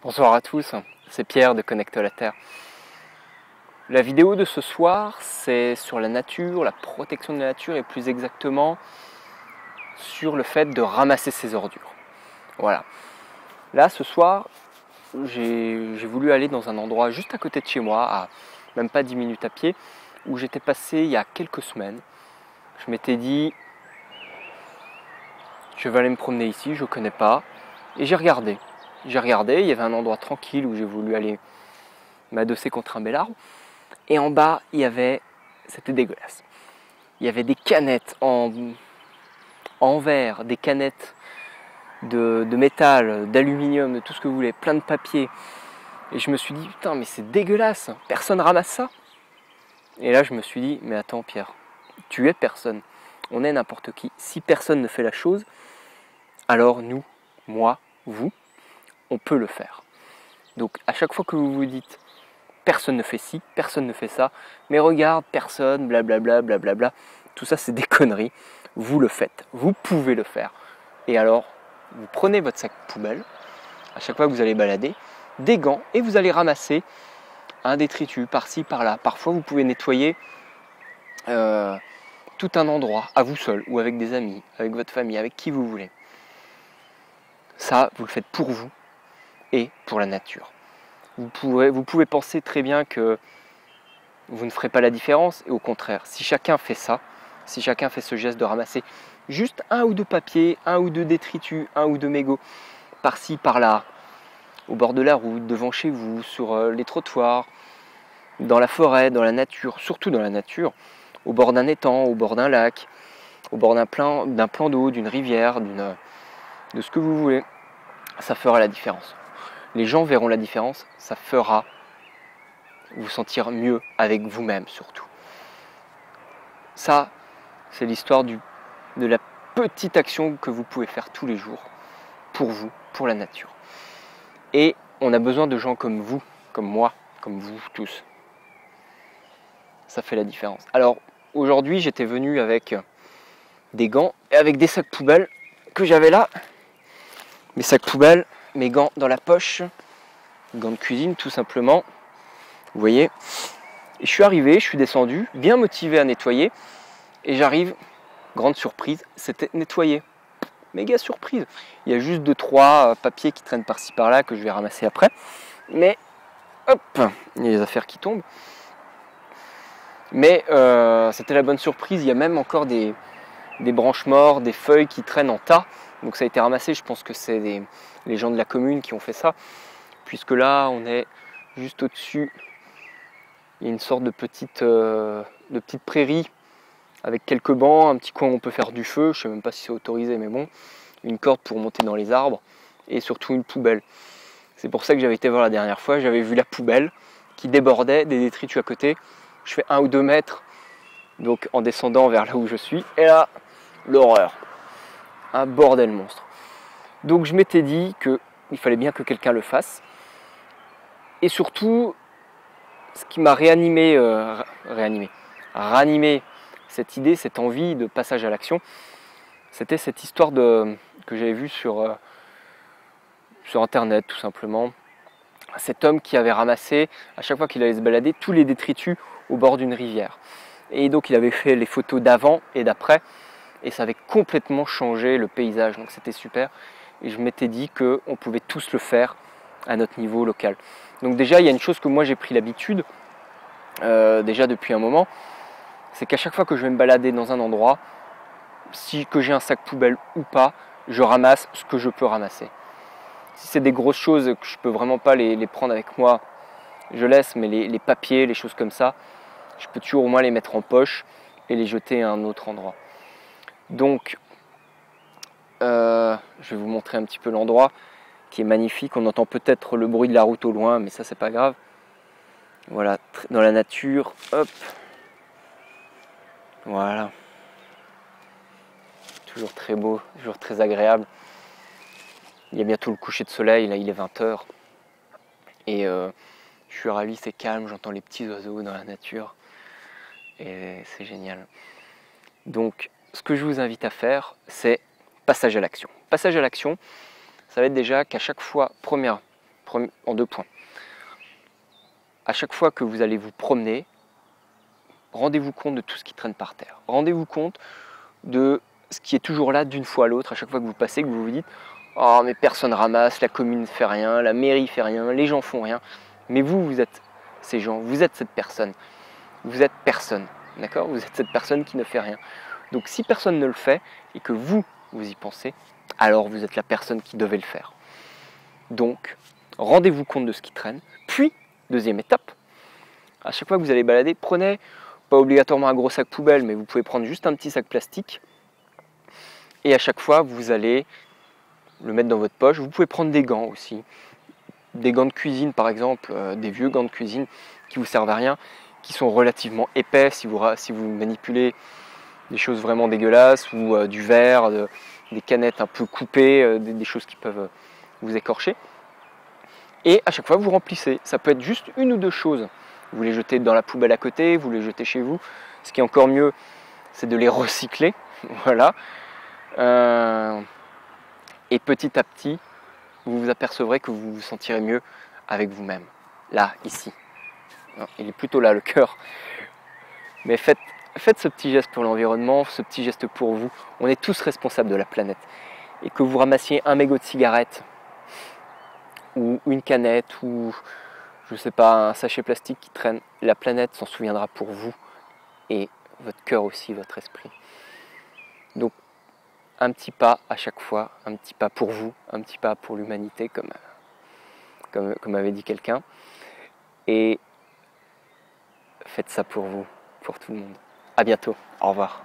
Bonsoir à tous, c'est Pierre de Connecte la Terre. La vidéo de ce soir, c'est sur la nature, la protection de la nature et plus exactement sur le fait de ramasser ses ordures. Voilà. Là, ce soir, j'ai voulu aller dans un endroit juste à côté de chez moi, à même pas 10 minutes à pied, où j'étais passé il y a quelques semaines. Je m'étais dit, je vais aller me promener ici, je ne connais pas, et j'ai regardé. Il y avait un endroit tranquille où j'ai voulu aller m'adosser contre un bel arbre. Et en bas, c'était dégueulasse. Il y avait des canettes en verre, des canettes de métal, d'aluminium, de tout ce que vous voulez, plein de papier. Et je me suis dit, putain, mais c'est dégueulasse, personne ramasse ça. Et là, je me suis dit, mais attends Pierre, tu es personne, on est n'importe qui. Si personne ne fait la chose, alors nous, moi, vous, on peut le faire. Donc à chaque fois que vous vous dites, personne ne fait ci, personne ne fait ça, mais regarde, personne, blablabla, blablabla, tout ça c'est des conneries, vous le faites, vous pouvez le faire. Et alors, vous prenez votre sac poubelle, à chaque fois que vous allez balader, des gants, et vous allez ramasser un détritus par-ci, par-là. Parfois vous pouvez nettoyer tout un endroit, à vous seul, ou avec des amis, avec votre famille, avec qui vous voulez. Ça, vous le faites pour vous et pour la nature. Vous pouvez penser très bien que vous ne ferez pas la différence, et au contraire, si chacun fait ça, si chacun fait ce geste de ramasser juste un ou deux papiers, un ou deux détritus, un ou deux mégots, par-ci, par-là, au bord de la route, devant chez vous, sur les trottoirs, dans la forêt, dans la nature, surtout dans la nature, au bord d'un étang, au bord d'un lac, au bord d'un plan d'eau, d'une rivière, de ce que vous voulez, ça fera la différence. Les gens verront la différence, ça fera vous sentir mieux avec vous-même surtout. Ça, c'est l'histoire de la petite action que vous pouvez faire tous les jours pour vous, pour la nature. Et on a besoin de gens comme vous, comme moi, comme vous tous. Ça fait la différence. Alors aujourd'hui, j'étais venu avec des gants et avec des sacs poubelles que j'avais là. Mes sacs poubelles, mes gants dans la poche, gants de cuisine tout simplement. Vous voyez, et je suis arrivé, je suis descendu, bien motivé à nettoyer, et j'arrive, grande surprise, c'était nettoyé. Méga surprise. Il y a juste 2-3 papiers qui traînent par-ci par-là que je vais ramasser après, mais hop, il y a les affaires qui tombent. Mais c'était la bonne surprise, il y a même encore des branches mortes, des feuilles qui traînent en tas, donc ça a été ramassé, je pense que c'est les gens de la commune qui ont fait ça, puisque là on est juste au-dessus. Il y a une sorte de petite prairie avec quelques bancs, un petit coin où on peut faire du feu, je ne sais même pas si c'est autorisé, mais bon, une corde pour monter dans les arbres et surtout une poubelle. C'est pour ça que j'avais été voir la dernière fois, j'avais vu la poubelle qui débordait, des détritus à côté. Je fais 1 ou 2 mètres, donc en descendant vers là où je suis, et là, l'horreur, un bordel monstre. Donc je m'étais dit qu'il fallait bien que quelqu'un le fasse, et surtout, ce qui m'a ranimé cette idée, cette envie de passage à l'action, c'était cette histoire que j'avais vue sur internet tout simplement. Cet homme qui avait ramassé, à chaque fois qu'il allait se balader, tous les détritus au bord d'une rivière. Et donc il avait fait les photos d'avant et d'après, et ça avait complètement changé le paysage, donc c'était super. Et je m'étais dit qu'on pouvait tous le faire à notre niveau local. Donc déjà, il y a une chose que moi j'ai pris l'habitude, déjà depuis un moment, c'est qu'à chaque fois que je vais me balader dans un endroit, que j'ai un sac poubelle ou pas, je ramasse ce que je peux ramasser. Si c'est des grosses choses que je peux vraiment pas les prendre avec moi, je laisse, mais les papiers, les choses comme ça, je peux toujours au moins les mettre en poche et les jeter à un autre endroit. Donc, je vais vous montrer un petit peu l'endroit qui est magnifique. On entend peut-être le bruit de la route au loin, mais ça c'est pas grave. Voilà, dans la nature, hop. Voilà. Toujours très beau, toujours très agréable. Il y a bientôt le coucher de soleil, là il est 20h. Et je suis ravi, c'est calme, j'entends les petits oiseaux dans la nature. Et c'est génial. Donc, ce que je vous invite à faire, c'est passage à l'action. Passage à l'action, ça va être déjà qu'à chaque fois, premier en 2 points. À chaque fois que vous allez vous promener, rendez-vous compte de tout ce qui traîne par terre. Rendez-vous compte de ce qui est toujours là d'une fois à l'autre. À chaque fois que vous passez, que vous vous dites « Oh, mais personne ramasse, la commune ne fait rien, la mairie fait rien, les gens font rien. » Mais vous, vous êtes ces gens, vous êtes cette personne. Vous êtes personne, d'accord? Vous êtes cette personne qui ne fait rien. Donc si personne ne le fait et que vous y pensez, alors vous êtes la personne qui devait le faire. Donc, rendez-vous compte de ce qui traîne. Puis, deuxième étape, à chaque fois que vous allez balader, prenez, pas obligatoirement un gros sac poubelle, mais vous pouvez prendre juste un petit sac plastique. Et à chaque fois, vous allez le mettre dans votre poche. Vous pouvez prendre des gants aussi. Des gants de cuisine par exemple, des vieux gants de cuisine qui ne vous servent à rien, qui sont relativement épais si vous manipulez des choses vraiment dégueulasses ou du verre, des canettes un peu coupées, des choses qui peuvent vous écorcher. Et à chaque fois vous remplissez. Ça peut être juste une ou deux choses. Vous les jetez dans la poubelle à côté, vous les jetez chez vous. Ce qui est encore mieux, c'est de les recycler. Voilà. Et petit à petit, vous vous apercevrez que vous vous sentirez mieux avec vous-même. Là, ici. Non, il est plutôt là, le cœur. Mais faites ce petit geste pour l'environnement, ce petit geste pour vous. On est tous responsables de la planète. Et que vous ramassiez un mégot de cigarette, ou une canette, ou je sais pas, un sachet plastique qui traîne, la planète s'en souviendra pour vous. Et votre cœur aussi, votre esprit. Donc, un petit pas à chaque fois, un petit pas pour vous, un petit pas pour l'humanité, comme avait dit quelqu'un. Et faites ça pour vous, pour tout le monde. À bientôt, au revoir.